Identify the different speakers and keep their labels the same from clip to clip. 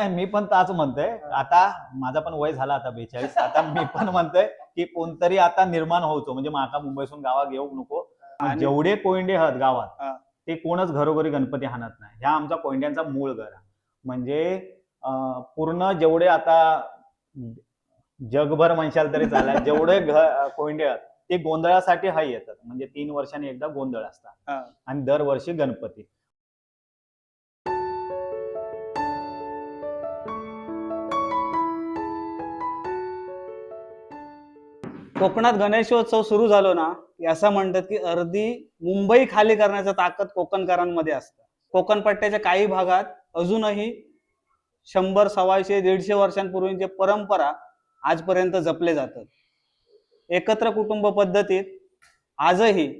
Speaker 1: मी पण ताच म्हणतोय. आता माझा पण वय झाला आता 42. आता मी पण म्हणतोय की कोणतरी आता निर्माण होतो, म्हणजे माका मुंबईसून गावा घेऊ नको. जेवढे कोयंडे आहेत गावात ते कोणच घरोघरी गणपती आणत नाही. ह्या आमचा कोयंड्यांचा मूळ घर म्हणजे पूर्ण जेवढे आता जगभर म्हणशाल तरी चालेल जेवढे कोयंडे आहेत ते गोंधळासाठी येतात. म्हणजे 3 वर्षांनी एकदा गोंधळ असतात आणि दरवर्षी गणपती.
Speaker 2: कोकणात गणेशोत्सव सुरू झालो ना की असं म्हणतात की अर्धी मुंबई खाली करण्याचं ताकद कोकणकरांमध्ये असतं. कोकण पट्ट्याच्या काही भागात अजूनही 100, 125, 150 वर्षांपूर्वीचे परंपरा आजपर्यंत जपले जातात. एकत्र कुटुंब पद्धतीत आजही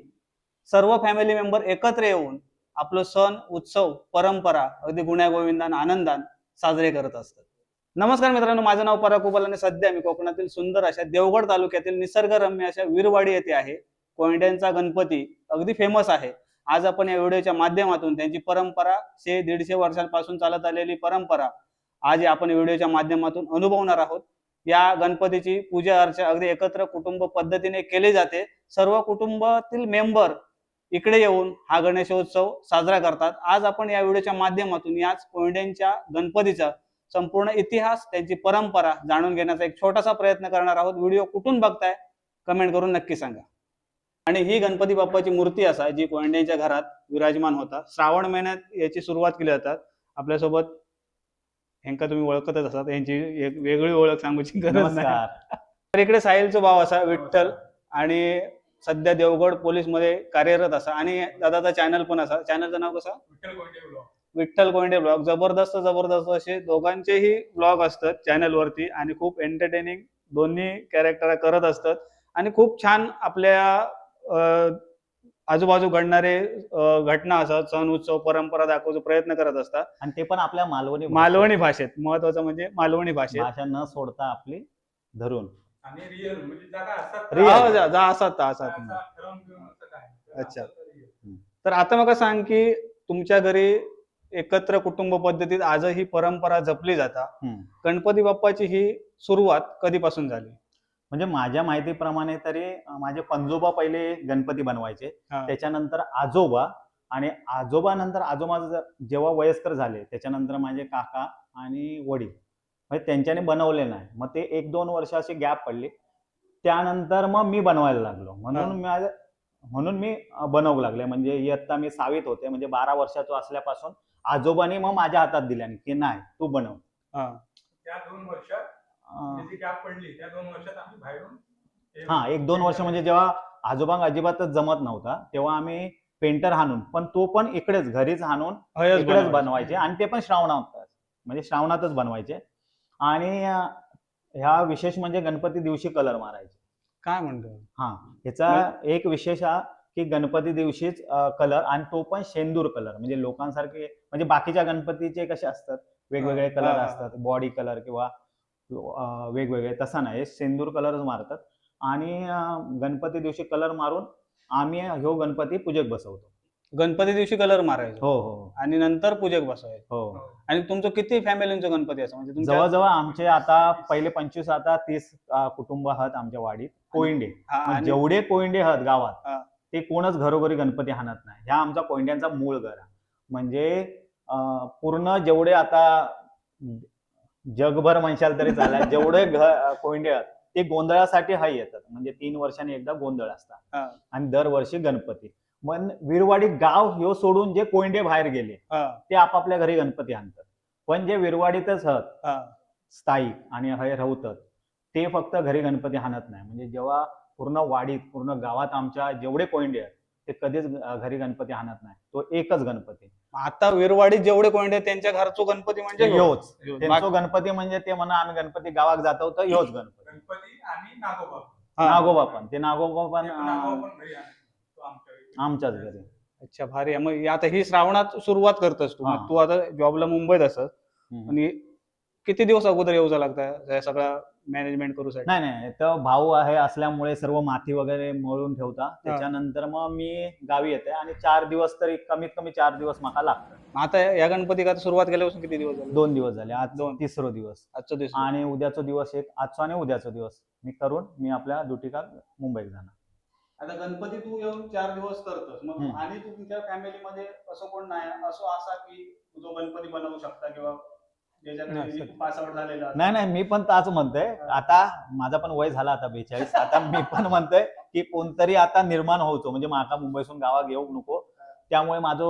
Speaker 2: सर्व फॅमिली मेंबर एकत्र येऊन आपलं सण, उत्सव, परंपरा अगदी गुण्यागोविंदान आनंदान साजरे करत असतात. नमस्कार मित्रांनो, माझं नाव पराग कुबल आणि सध्या मी कोकणातील सुंदर अशा देवगड तालुक्यातील निसर्गरम्य अशा वीरवाडी येथे आहे. कोयंड्यांचा गणपती अगदी फेमस आहे. आज आपण या व्हिडिओच्या माध्यमातून त्यांची परंपरा 100-150 वर्षांपासून चालत आलेली परंपरा आज आपण व्हिडिओच्या माध्यमातून अनुभवणार आहोत. या गणपतीची पूजा अर्चा अगदी एकत्र कुटुंब पद्धतीने केली जाते. सर्व कुटुंबातील मेंबर इकडे येऊन हा गणेशोत्सव साजरा करतात. आज आपण या व्हिडिओच्या माध्यमातून याच कोयंड्यांच्या गणपतीचा संपूर्ण इतिहास, त्यांची परंपरा जाणून घेण्याचा एक छोटासा प्रयत्न करणार आहोत. व्हिडिओ कुठून बघताय कमेंट करून नक्की सांगा. आणि ही गणपती बाप्पाची मूर्ती असा जी कोयंड्यांच्या घरात विराजमान होता. श्रावण महिन्यात याची सुरुवात केली जातात. आपल्यासोबत ह्यांका तुम्ही ओळखतच असतात, यांची एक वेगळी ओळख सांगूची गरज नाही. तर इकडे साहिलचा भाव असा विठ्ठल आणि सध्या देवगड पोलीस मध्ये कार्यरत असा आणि दादाचा चॅनल पण असा. चॅनलचं नाव कसं? विठ्ठल कोयंडे ब्लॉग. जबरदस्त असे दोघांचेही ब्लॉग असतात चॅनल वरती आणि खूप एंटरटेनिंग दोन्ही कॅरेक्टर करत असतात आणि खूप छान आपल्या आजूबाजू घडणारे घटना असतात, सण उत्सव परंपरा दाखवण्याचा प्रयत्न करत असतात
Speaker 1: आणि ते पण आपल्या
Speaker 2: मालवणी भाषेत. महत्वाचं म्हणजे मालवणी भाषा
Speaker 1: न सोडता आपली धरून
Speaker 3: आणि रिअल म्हणजे
Speaker 2: जा असतात. अच्छा, तर आता मग सांग की तुमच्या घरी एकत्र कुटुंब पद्धतीत आजही परंपरा जपली जाता. गणपती बाप्पाची ही सुरुवात कधीपासून झाली?
Speaker 1: म्हणजे माझ्या माहितीप्रमाणे तरी माझे पणजोबा पहिले गणपती बनवायचे, त्याच्यानंतर आजोबा, आणि आजोबा नंतर आजोबा जेव्हा वयस्कर झाले त्याच्यानंतर माझे काका आणि वडील, म्हणजे त्यांच्याने बनवले नाही. मग ते 1-2 वर्ष अशी गॅप पडली. त्यानंतर मग मी बनवायला लागलो. म्हणून मी बनवू लागले. म्हणजे इयत्ता मी 6वीत होते, म्हणजे 12 वर्षाचा असल्यापासून आजोबांनी मग माझ्या हातात दिल्याने की नाही तू बनव.
Speaker 3: त्या 2 वर्षात जी गॅप पडली त्या 2 वर्षात आम्ही बाहेरून
Speaker 1: 1-2 वर्ष म्हणजे जेव्हा आजोबांना अजिबातच जमत नव्हता तेव्हा आम्ही पेंटर हाणून, पण तो पण इकडेच घरीच हाणून इकडेच बनवायचे आणि ते पण श्रावणातच बनवायचे. आणि ह्या विशेष म्हणजे गणपती दिवशी कलर मारायचे.
Speaker 2: काय म्हणतो?
Speaker 1: ह्याचा एक विशेष हा की गणपती दिवशीच कलर, आणि तो पण शेंदूर कलर. म्हणजे लोकांसारखे, म्हणजे बाकीच्या गणपतीचे कसे असतात वेगवेगळे कलर असतात, बॉडी कलर किंवा वेगवेगळे, तसा नाही, शेंदूर कलरच मारतात. आणि गणपती दिवशी कलर मारून आम्ही ह्यो गणपती पूजेक बसवतो.
Speaker 2: गणपती दिवशी कलर मारायचो
Speaker 1: हो
Speaker 2: आणि नंतर पूजेक बसवायचो.
Speaker 1: हो.
Speaker 2: आणि तुमचं किती फॅमिलींचं गणपती असं? म्हणजे
Speaker 1: जवळजवळ आमचे आता पहिले 25 आता 30 कुटुंब आहेत आमच्या वाडीत कोयंडे. जेवढे कोयंडे आहेत गावात ते कोणच घरोघरी गणपती आणत नाही. ह्या आमचा कोयंड्यांचा मूळ घर. म्हणजे पूर्ण जेवढे आता जगभर म्हणशाल तरी चालेल जेवढे कोयंडे आहेत ते गोंधळासाठी येतात. म्हणजे 3 वर्षांनी एकदा गोंधळ असतात आणि दरवर्षी गणपती. मग वीरवाडी गाव ह्यो सोडून जे कोयंडे बाहेर गेले ते आपापल्या घरी गणपती आणतात. पण जे वीरवाडीतच स्थायिक आणि राहतात ते फक्त घरी गणपती आणत नाही. म्हणजे जेव्हा पूर्ण वाडीत पूर्ण गावात आमच्या जेवढे कोयंडे आहेत ते कधीच घरी गणपती आणत नाही. तो एकच गणपती.
Speaker 2: आता वीरवाडीत जेवढे कोयंडे त्यांच्या घरचो गणपती म्हणजे
Speaker 1: ह्योच. त्यांचो गणपती म्हणजे ते म्हणा आम्ही गणपती गावात जातो तर ह्योच
Speaker 3: गणपती आणि
Speaker 1: नागोबा पण ते नागोबा पण आमच्याच घरी.
Speaker 2: अच्छा, भारी. मग आता ही श्रावणात सुरुवात करतस तू. तू आता जॉबला मुंबईत असत आणि किती दिवस अगोदर येऊचा लागतं या सगळा मॅनेजमेंट करूसाठी?
Speaker 1: नाही नाही, तर भाऊ आहे असल्यामुळे सर्व माती वगैरे मळून ठेवता. त्याच्यानंतर मग मी गावी येते आणि 4 दिवस तरी कमीत कमी 4 दिवस मला लागतात.
Speaker 2: आता या गणपती का सुरुवात केल्यापासून किती दिवस झाले?
Speaker 1: 2 दिवस झाले, आज
Speaker 2: दोन.
Speaker 1: 3रा दिवस
Speaker 2: आजचा दिवस.
Speaker 1: आणि उद्याचा दिवस एक, आजचा आणि उद्याचा दिवस मी करून मी आपल्या ड्युटीला मुंबईत जाणार.
Speaker 2: आता गणपती तू येऊन 4 दिवस करतोस मग,
Speaker 1: हम्म.
Speaker 2: आणि तुमच्या फॅमिलीमध्ये असं कोण नाही असं असा की जो गणपती बनवू शकता किंवा
Speaker 3: नाही, सर.
Speaker 2: पासआउट झालेला असेल?
Speaker 1: नाही नाही, मी पण ताच म्हणतोय. आता माझा पण वय झाला आता 42. आता मी पण म्हणतोय की कोणतरी आता निर्माण होतो, म्हणजे माका मुंबईसून गावा घेऊ नको. त्यामुळे माझो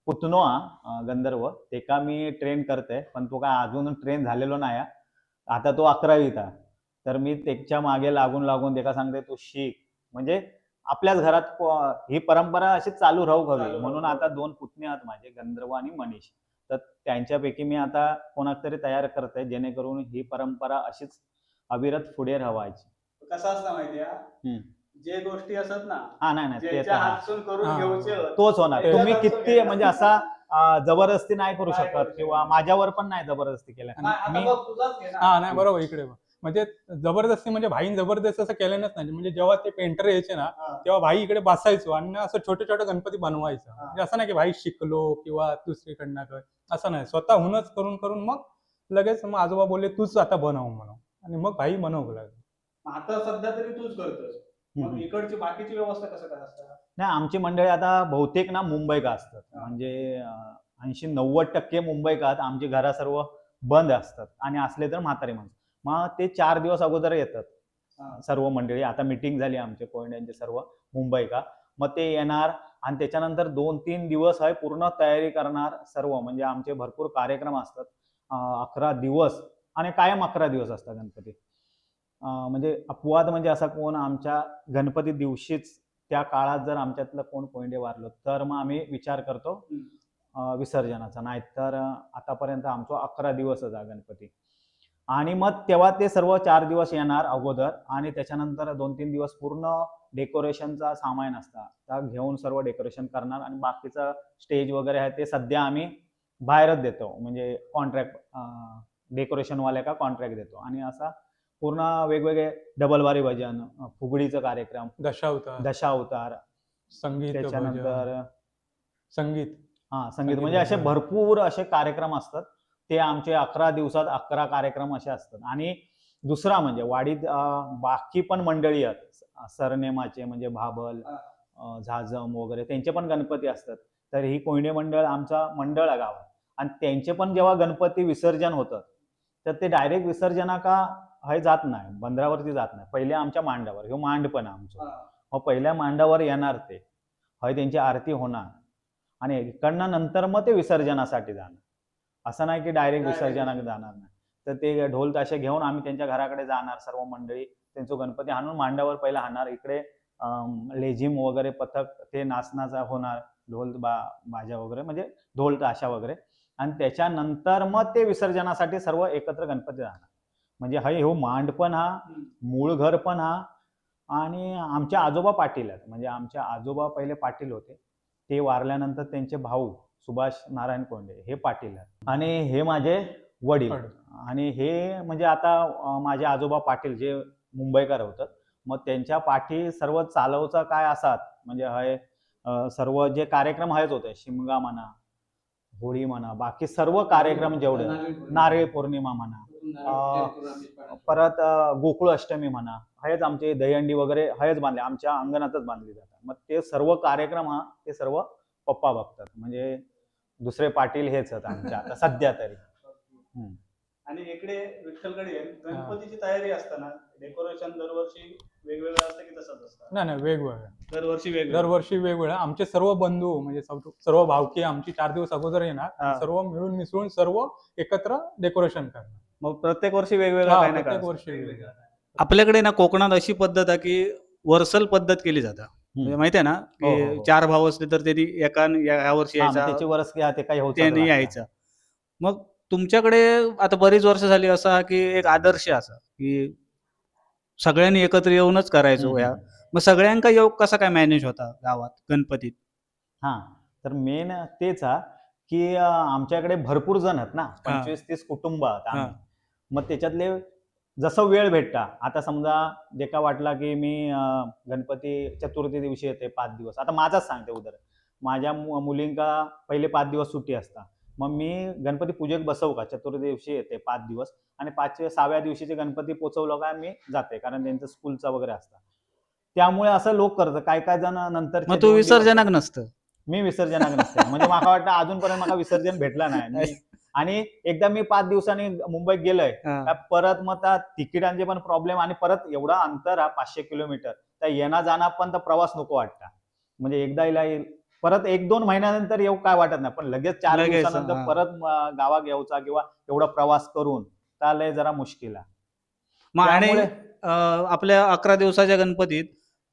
Speaker 1: पुतणो हा गंधर्व तेका मी ट्रेन करते, पण तो काय अजून ट्रेन झालेलो नाही. आता तो 11वीत आहे, तर मी त्याच्या मागे लागून लागून त्याला सांगते तू शिक, म्हणजे आपल्याच घरात ही परंपरा अशी चालू राहू हवी. म्हणून आता 2 पुतणे आहेत माझे, गंधर्व आणि मनीष. तर त्यांच्यापैकी मी आता कोणाक तरी तयार करते, जेणेकरून ही परंपरा अशीच अविरत पुढे राहायची.
Speaker 2: कसं असतं माहितीये, जे गोष्टी असतात ना
Speaker 1: हा नाही नाही, ते
Speaker 2: ज्याच्या
Speaker 1: तर आहे.
Speaker 2: हातसून करून
Speaker 3: हा.
Speaker 2: घेऊचे
Speaker 1: तोच होणार.
Speaker 2: त्याच्या
Speaker 1: तुम्ही
Speaker 2: हातसून
Speaker 1: किती
Speaker 2: घेणार.
Speaker 1: म्हणजे असा जबरदस्ती नाही करू
Speaker 2: नाही करू
Speaker 1: शकत, किंवा माझ्यावर पण नाही जबरदस्ती केल्या.
Speaker 2: नाही, आता
Speaker 1: मी
Speaker 2: बघ तुझाच घे ना.
Speaker 3: हा नाही बरोबर, इकडे बघ. म्हणजे जबरदस्ती म्हणजे भाईन जबरदस्ती असं केलेलंच नाही. म्हणजे जेव्हा ते पेंटर यायचे ना
Speaker 2: हा.
Speaker 3: तेव्हा भाई इकडे बसायचो आणि असं छोटे छोटे गणपती बनवायचं.
Speaker 2: हा.
Speaker 3: म्हणजे असं नाही की भाई शिकलो किंवा दुसरीकडनं कर, असं नाही. स्वतःहूनच करून करून मग लगेच मग आजोबा बोलले तूच आता बनव म्हणून, आणि मग भाई बनवू लागले.
Speaker 2: आता सध्या तरी तूच करतोस. मग इकडची बाकीची व्यवस्था कसं काय असतं?
Speaker 1: नाही, आमची मंडळी आता बहुतेक ना मुंबई का असतात.
Speaker 2: हा.
Speaker 1: म्हणजे 80-90% मुंबई का आमची घरा सर्व बंद असतात, आणि असले तर म्हातारी माणसं. मग ते 4 दिवस अगोदर येतात
Speaker 2: हा.
Speaker 1: सर्व मंडळी. आता मीटिंग झाली आमचे कोयड्यांचे सर्व मुंबई का, मग ते येणार आणि त्याच्यानंतर 2-3 दिवस आहे पूर्ण तयारी करणार सर्व. म्हणजे आमचे भरपूर कार्यक्रम असतात. 11 दिवस आणि कायम 11 दिवस असतात गणपती. म्हणजे अपवाद म्हणजे असा कोण आमच्या गणपती दिवशीच त्या काळात जर आमच्यातलं कोण कोयंडे वारलो तर मग आम्ही विचार करतो विसर्जनाचा. नाहीतर आतापर्यंत आमचं 11 दिवसच आहे गणपती. आणि मग तेव्हा ते सर्व 4 दिवस येणार अगोदर, आणि त्याच्यानंतर 2-3 दिवस पूर्ण डेकोरेशनचा सामान असतात, त्या घेऊन सर्व डेकोरेशन करणार. आणि बाकीचं स्टेज वगैरे आहे ते सध्या आम्ही बाहेरच देतो, म्हणजे कॉन्ट्रॅक्ट डेकोरेशनवाल्या का कॉन्ट्रॅक्ट देतो. आणि असा पूर्ण वेगवेगळे डबलबारी भजन, फुगडीचा कार्यक्रम, दशावतार,
Speaker 3: संगीत,
Speaker 1: त्याच्यानंतर
Speaker 3: भजन, संगीत.
Speaker 1: संगीत, म्हणजे असे भरपूर असे कार्यक्रम असतात. ते आमचे 11 दिवसात 11 कार्यक्रम असे असतात. आणि दुसरा म्हणजे वाडीत बाकी पण मंडळी आहेत सरनेमाचे, म्हणजे भाबल, झाजम वगैरे, त्यांचे पण गणपती असतात. तर ही कोयणे मंडळ आमचा मंडळ आहे गावात, आणि त्यांचे पण जेव्हा गणपती विसर्जन होतं तर ते डायरेक्ट विसर्जना का हे जात नाही, बंदरावरती जात नाही, पहिले आमच्या मांडावर. हे मांड पण आमचं, मग पहिल्या मांडावर येणार ते, हय त्यांची आरती होणार, आणि इकडनं नंतर मग ते विसर्जनासाठी जाणार. असं नाही की डायरेक्ट विसर्जनाला जाणार नाही. तर ते ढोल ताशे घेऊन आम्ही त्यांच्या घराकडे जाणार सर्व मंडळी, त्यांचा गणपती आणून मांडावर पहिला आणणार. इकडे लेझिम वगैरे पथक ते नाचनाचा होणार, ढोल बाजा वगैरे, म्हणजे ढोल ताशा वगैरे. आणि त्याच्यानंतर मग ते विसर्जनासाठी सर्व एकत्र गणपती जाणार. म्हणजे हो मांड पण हा, मूळ घर पण हा. आणि आमचे आजोबा पाटील आहेत, म्हणजे आमचे आजोबा पहिले पाटील होते, ते वारल्यानंतर त्यांचे भाऊ सुभाष नारायण कोंडे हे पाटील आहेत. आणि हे माझे वडील. आणि हे म्हणजे आता माझे आजोबा पाटील जे मुंबईकर होतात, मग त्यांच्या पाठी सर्व चालवचा काय असतात, म्हणजे हय सर्व जे कार्यक्रम आहेच होते, शिमगा म्हणा, होळी म्हणा, बाकी सर्व कार्यक्रम जेवढे, नारळी पौर्णिमा म्हणा, परत गोकुळ अष्टमी म्हणा, हयच आमचे दहीहंडी वगैरे हयच बांधले, आमच्या अंगणातच बांधली जातात. मग ते सर्व कार्यक्रम ते सर्व पप्पा बघतात, म्हणजे दुसरे पाटील हेच आहेत आमच्या आता सध्या तरी.
Speaker 2: आणि इकडे विठ्ठलकडे गणपतीची तयारी असताना डेकोरेशन दरवर्षी वेगवेगळं असतं की तसंच असतं?
Speaker 3: नाही वेगवेगळं,
Speaker 2: दरवर्षी
Speaker 3: वेगवेगळं. आमचे सर्व बंधू म्हणजे सर्व भावकी आमची 4 दिवस अगोदर येणार, सर्व मिळून मिसळून सर्व एकत्र डेकोरेशन करणार.
Speaker 2: मग प्रत्येक वर्षी वेगवेगळं
Speaker 3: प्रत्येक वर्षी वेगवेगळं.
Speaker 2: आपल्याकडे ना कोकणात अशी पद्धत आहे की वर्सल पद्धत केली जाते. म्हणजे माहिती आहे ना की 4 भाव असले तर त्यांनी या वर्षी यायचा,
Speaker 1: त्याची वरस ते काही होत
Speaker 2: त्यांनी यायचं. मग तुमच्याकडे आता बरीच वर्ष झाली असा की एक आदर्श असा की सगळ्यांनी एकत्र येऊनच करायचो. मग सगळ्यांका योग कसा काय मॅनेज होता गावात गणपतीत?
Speaker 1: तर मेन तेच आहे की आमच्याकडे भरपूर जण आहेत ना, 25-30 कुटुंब आहेत आम्ही. मग त्याच्यातले जसं वेळ भेटता, आता समजा एका वाटला की मी गणपती चतुर्थी दिवशी येते 5 दिवस. आता माझाच सांगते उदाहरण. माझ्या मुलींका पहिले 5 दिवस सुट्टी असता. मग मी गणपती पूजेक बसवू का चतुर्थी दिवशी येते 5 दिवस आणि 6व्या दिवशीचे गणपती पोचवलं का मी जाते, कारण त्यांचं स्कूलचं वगैरे असतं. त्यामुळे असं लोक करतात. काय काय जण नंतर
Speaker 2: मग तू विसर्जनाक नसतं.
Speaker 1: मी विसर्जनाक नसते. म्हणजे मला वाटतं अजूनपर्यंत मला विसर्जन भेटलं नाही. आणि एकदा मी 5 दिवसांनी मुंबईत गेलोय, परत मग त्या तिकिटांचे पण प्रॉब्लेम आणि परत एवढा अंतर हा 500 किलोमीटर, त्या येणं जाणं पण तर प्रवास नको वाटता. म्हणजे एकदा येईल परत 1-2 महिन्यानंतर येऊ काय वाटत नाही, पण लगेच 4 दिवसानंतर परत गावात यायचा किंवा एवढा प्रवास करून त्याला जरा मुश्किल आहे.
Speaker 2: मग आणि आपल्या 11 दिवसाच्या गणपतीत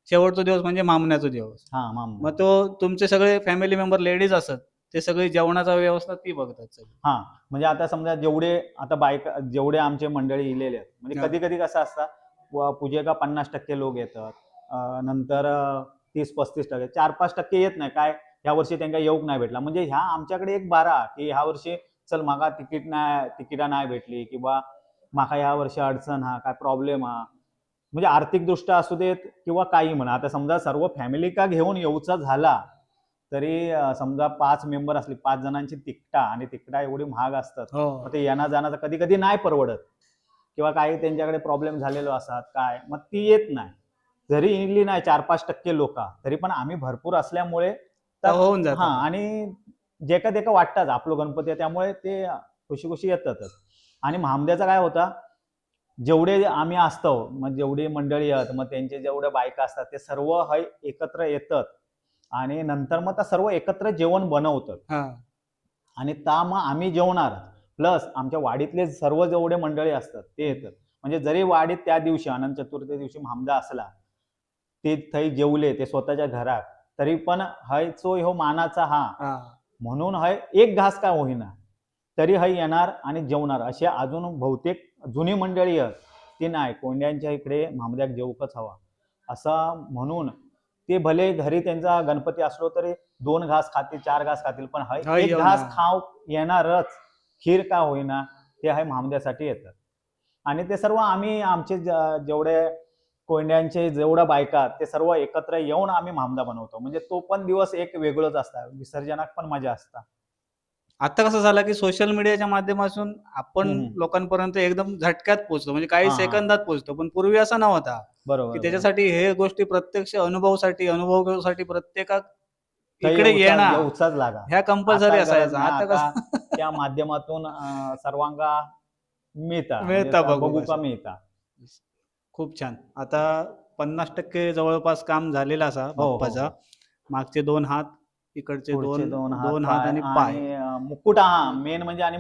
Speaker 2: शेवटचा दिवस म्हणजे मामण्याचा दिवस. मग तो तुमचे सगळे फॅमिली मेंबर लेडीज असत, ते सगळे जेवणाचा व्यवस्था ती बघतात.
Speaker 1: म्हणजे आता समजा जेवढे आमचे मंडळी इलेले आहेत, म्हणजे कधी कधी कसं असतं पूजेका 50% लोक येतात, नंतर 30-35%, 4-5% येत नाही. काय ह्या वर्षी त्यांना येऊक नाही भेटला, म्हणजे ह्या आमच्याकडे एक बारा की ह्या वर्षी चल माका तिकिटा नाही भेटली किंवा माका ह्या वर्षी अडचण हा काय प्रॉब्लेम हा, म्हणजे आर्थिकदृष्ट्या असू देत किंवा काही म्हणा. आता समजा सर्व फॅमिली का घेऊन येऊचा झाला तरी समजा 5 मेंबर असले, 5 जणांची तिकटा, आणि तिकटा एवढी महाग असतात, मग ते येणं जाण्याचं कधी कधी नाही परवडत किंवा काही त्यांच्याकडे प्रॉब्लेम झालेलो असतात काय, मग ती येत नाही. जरी इली नाही 4-5% लोक, तरी पण आम्ही भरपूर असल्यामुळे
Speaker 2: होऊन जात.
Speaker 1: आणि जेका तेका वाटतात आपलं गणपती आहे, त्यामुळे ते खुशी खुशी येतातच. आणि महामद्याचा काय होता, जेवढे आम्ही असतो मग जेवढी मंडळी आहेत, मग त्यांचे जेवढे बायका असतात ते सर्व एकत्र येतात आणि नंतर मग त्या सर्व एकत्र जेवण बनवतात आणि मग आम्ही जेवणार, प्लस आमच्या वाडीतले सर्व जेवढे मंडळी असतात ते येतात. म्हणजे जरी वाडीत त्या दिवशी अनंत चतुर्थी दिवशी महामदा असला, ते थंय जेवले ते स्वतःच्या घरात, तरी पण हो मानाचा म्हणून एक घास का होईना तरी येणार आणि जेवणार. असे अजून बहुतेक जुनी मंडळी आहेत ती नाही, कोंड्यांच्या इकडे महामद्याक जेवूकच हवा असं म्हणून ते भले घरी त्यांचा गणपती असलो तरी 2 घास खातील, 4 घास खातील, पण एक घास खाऊ येणारच, खीर का होईना ते महामद्यासाठी येतात. आणि ते सर्व आम्ही आमचे जेवढे कोंड्यांचे जेवढ्या बायका ते सर्व एकत्र येऊन आम्ही महामदा बनवतो. म्हणजे तो पण दिवस एक वेगळंच असतात, विसर्जनात पण मजा असतात.
Speaker 2: आता कसं झालं की सोशल मीडियाच्या माध्यमातून आपण लोकांपर्यंत एकदम झटक्यात पोहोचतो, म्हणजे काही सेकंदात पोहोचतो, पण पूर्वी असा नव्हता.
Speaker 1: बरोबर.
Speaker 2: की त्याच्यासाठी हे गोष्टी प्रत्यक्ष अनुभवासाठी प्रत्येका इकडे येणं ह्या कंपल्सरी असायचं. आता कसं
Speaker 1: त्या माध्यमातून सर्वांना मिळता बघू का मिळता.
Speaker 2: खूप छान. आता 50% जवळपास काम झालेलं असा बाप्पाचा. मागचे 2 हात, इकडचे 2 हात आणि पाय,
Speaker 1: मुकुट मेन म्हणजे. आणि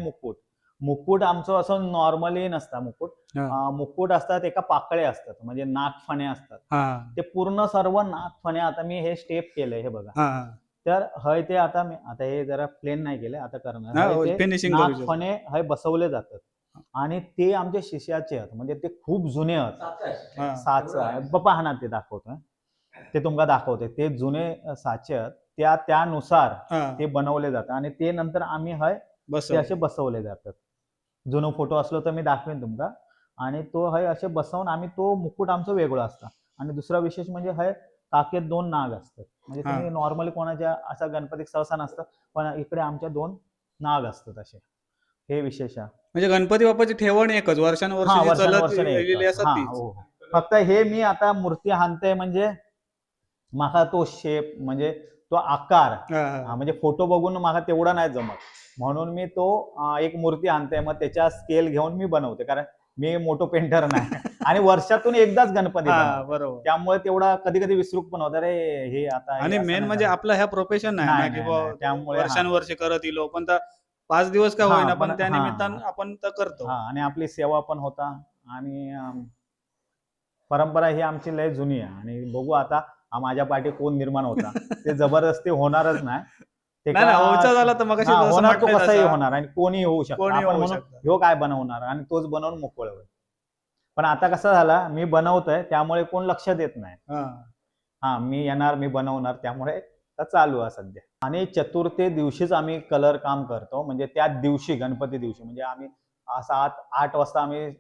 Speaker 1: मुकुट आमचं असं नॉर्मली नसतं. मुकुट असतात एका पाकळे असतात, म्हणजे नागफणे असतात. ते पूर्ण सर्व नागफणे, आता मी हे स्टेप केलंय हे बघा, तर ते आता हे जरा प्लेन नाही केलंय, आता करणार. नागफणे बसवले जातात आणि ते आमच्या शिष्याचे आहेत, म्हणजे ते खूप जुने आहेत. साच बाप्पा ते दाखवतोय, ते तुम्हाला दाखवते. ते जुने साचे आहेत, त्यानुसार ते बनवले जातात आणि ते नंतर आम्ही ते असे बसवले जातात. जुनो फोटो असलो तर मी दाखवेन तुमका. आणि तो असे बसवून आम्ही, तो मुकुट आमचं वेगळं असतं. आणि दुसरा विशेष म्हणजे काकेत 2 नाग असतात. म्हणजे तुम्ही नॉर्मली कोणाच्या असा गणपती सहसा नसतं, पण इकडे आमच्या 2 नाग असतात असे. हे विशेष आहे.
Speaker 2: म्हणजे गणपती बाप्पाची ठेवण एकच, वर्षानुवर्षी चालत.
Speaker 1: फक्त हे मी आता मूर्ती आणते, म्हणजे माका तो शेप, म्हणजे तो आकार, म्हणजे फोटो बघून मला तेवढा नाही जमत, म्हणून मी तो एक मूर्ती आणते, मग त्याच्या स्केल घेऊन मी बनवते, कारण मी मोठो पेंटर नाही आणि वर्षातून एकदाच गणपती
Speaker 2: बरोबर.
Speaker 1: त्यामुळे तेवढा कधी कधी विसरूक पण होतं रे हे आता.
Speaker 2: आणि मेन म्हणजे आपलं ह्या प्रोफेशन नाही ना, की त्यामुळे वर्षानुवर्षी करत येलो, पण 5 दिवस का होईना, पण त्या निमित्तानं आपण तर करतो.
Speaker 1: आणि आपली सेवा पण होता आणि परंपरा ही आमची लय जुनी आहे. आणि बघू आता माझ्या पाठी कोण निर्माण होता, ते जबरदस्ती होणारच नाही.
Speaker 2: झाला तर मग
Speaker 1: होणार तो कसंही होणार आणि कोणी होऊ शकतो. आपण म्हणून ह्यो काय बनवणार आणि तोच बनवून मोकळ होईल. पण आता कसं झालं, मी बनवतोय त्यामुळे कोण लक्ष देत नाही. मी येणार, मी बनवणार, त्यामुळे तर चालू आहे सध्या. आणि चतुर्थी दिवशीच आम्ही कलर काम करतो, म्हणजे त्या दिवशी गणपती दिवशी म्हणजे आम्ही 7-8 वाजता आम्ही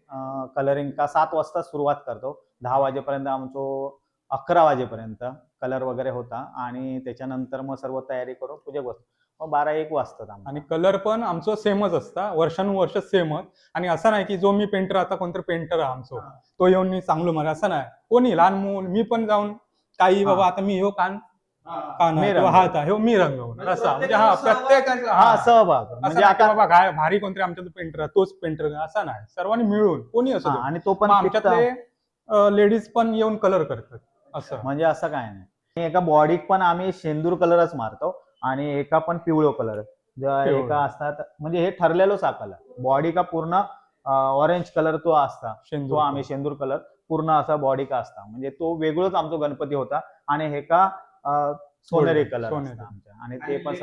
Speaker 1: कलरिंग का 7 वाजता सुरुवात करतो. 10 वाजेपर्यंत आमचो 11 वाजेपर्यंत कलर वगैरे होता आणि त्याच्यानंतर मग सर्व तयारी करून पूजेक बसतो. मग 12-1 वाजतात आम्हाला.
Speaker 3: आणि कलर पण आमचं सेमच असता, वर्षानुवर्ष सेमच. आणि असं नाही की जो मी पेंटर, आता कोणतरी पेंटर आहे आमचो तो येऊन मी चांगलं मारे, असं नाही. कोणी लहान मूल मी पण जाऊन काही बाबा आता मी ह्यो कान
Speaker 1: मी
Speaker 3: आहे किंवा
Speaker 1: रंगवतो.
Speaker 3: हात आहे ह्यो मी रंगवणार, असा म्हणजे हा प्रत्येकाचा
Speaker 1: हा सहभाग
Speaker 3: असं
Speaker 1: म्हणजे
Speaker 3: नाही की
Speaker 1: आता
Speaker 3: बाबा काय भारी कोणतरी आमच्या पेंटर आहे तोच पेंटर, असा नाही. सर्वांनी मिळून कोणी असो
Speaker 1: हा,
Speaker 3: दे.
Speaker 1: आणि तो पण
Speaker 3: मग
Speaker 1: फिक्क
Speaker 3: आमच्यातले लेडीज पण येऊन कलर करतात असं.
Speaker 1: म्हणजे असं काय नाही. आणि एका बॉडीत पण आम्ही शेंदूर कलरच मारतो आणि एका पण पिवळो कलर.
Speaker 3: पिवळं.
Speaker 1: एका असतात म्हणजे हे ठरलेलोच हा कलर. बॉडी का पूर्ण ऑरेंज कलर तो असता, तो
Speaker 3: शेंदूर
Speaker 1: आम्ही शेंदूर कलर पूर्ण असा बॉडी का असता, म्हणजे तो वेगळोच आमचा गणपती होता. आणि हे का सोनेरी
Speaker 3: Golden,
Speaker 1: कलर
Speaker 3: सोनेरी.
Speaker 1: असता आमच्या. आणि ते पण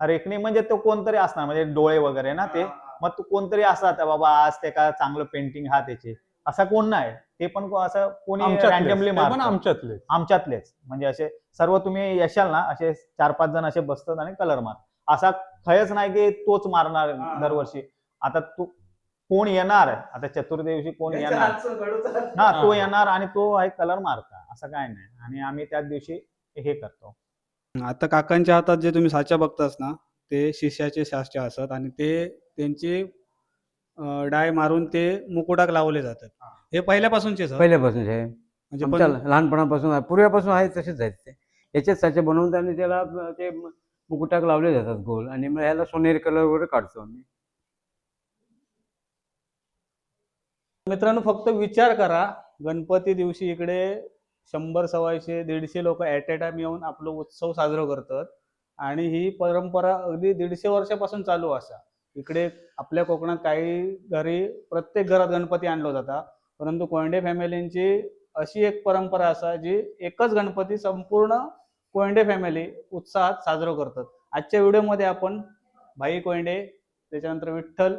Speaker 1: रेखणी म्हणजे तो कोणतरी असणार, म्हणजे डोळे वगैरे ना ते. मग तू कोणतरी असतात बाबा आज ते का चांगलं पेंटिंग हा त्याचे, असा कोण नाही. ते पण असं कोणी
Speaker 3: आमच्यातलेच,
Speaker 1: रँडमली
Speaker 3: ते पण
Speaker 1: मारतं.
Speaker 3: आमच्यातलेच.
Speaker 1: आमच्यातलेच म्हणजे असे सर्व तुम्ही यशाल ना, असे 4-5 जण असे बसतात आणि कलर मार. असा खयच नाही की तोच मारणार दरवर्षी. आता तू कोण येणार, आता चतुर्थी दिवशी कोण येणार, हा तो येणार आणि तो आहे कलर मारता, असं काय नाही. आणि आम्ही त्याच दिवशी हे करतो.
Speaker 2: आता काकांच्या हातात जे तुम्ही साचा बघतास ना, ते शिष्याचे साचे असतात आणि ते त्यांची डाय मारून ते मुकुटाक लावले जातात. हे पहिल्यापासूनचेच आहेत.
Speaker 4: पहिल्यापासून आहे.
Speaker 2: म्हणजे
Speaker 4: आमच्या
Speaker 2: पण
Speaker 4: लहानपणापासून आहे, पूर्वीपासून आहे तसेच आहेत ते. याचेच साचे बनवून आणि त्याला ते मुकुटाक लावले जातात गोल, आणि मग ह्याला सोनेरी कलर वगैरे काढतो आम्ही.
Speaker 2: मित्रांनो फक्त विचार करा, गणपती दिवशी इकडे 100, 125, 150 लोक ऍट ए टाइम येऊन आपलं उत्सव साजरा करतात. आणि ही परंपरा अगदी 150 वर्षापासून चालू असा. इकडे आपल्या कोकणात काही घरी प्रत्येक घरात गणपती आणला जाता, परंतु कोयंडे फॅमिलींची अशी एक परंपरा असा जी एकच गणपती संपूर्ण कोयंडे फॅमिली उत्साहात साजरा करतात. आजच्या व्हिडिओमध्ये आपण भाई कोयंडे, त्याच्यानंतर विठ्ठल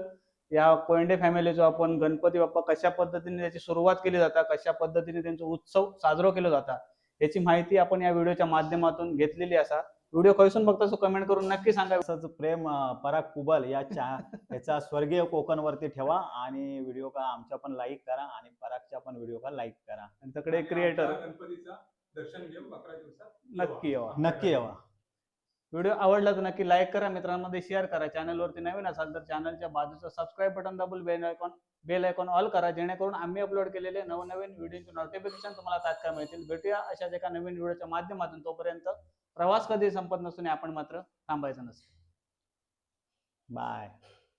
Speaker 2: या कोयंडे फॅमिलीचा आपण गणपती बाप्पा कशा पद्धतीने त्याची सुरुवात केली जाता, कशा पद्धतीने त्यांचा उत्सव साजरा केला जाता, याची माहिती आपण या व्हिडिओच्या माध्यमातून घेतलेली असा. व्हिडिओ खैसून बघता सो कमेंट करून नक्की सांगा.
Speaker 1: असंच प्रेम पराग कुबल याचा स्वर्गीय कोकणवरती ठेवा आणि व्हिडिओ का आमच्या पण लाईक करा आणि परागच्या पण व्हिडिओ का लाईक करा.
Speaker 2: त्यांच्याकडे क्रिएटर
Speaker 3: गणपतीचं दर्शन घेऊन 11 दिवसात
Speaker 2: नक्की यावा.
Speaker 1: नक्की यावा.
Speaker 2: व्हिडिओ आवडला तर नक्की लाईक करा, मित्रांमध्ये शेअर करा. चॅनलवरती नवीन असाल तर चॅनलच्या बाजूचं सबस्क्राईब बटन दाबून बेल आयकॉन ऑल करा, जेणेकरून आम्ही अपलोड केलेले नवनवीन व्हिडिओचे नोटिफिकेशन तुम्हाला तात्काळ मिळतील. भेटूया अशाच एका नवीन व्हिडिओच्या माध्यमातून. तोपर्यंत प्रवास कधी संपत नसून आपण मात्र थांबायचं नसतं.
Speaker 1: बाय.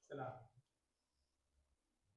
Speaker 3: चला.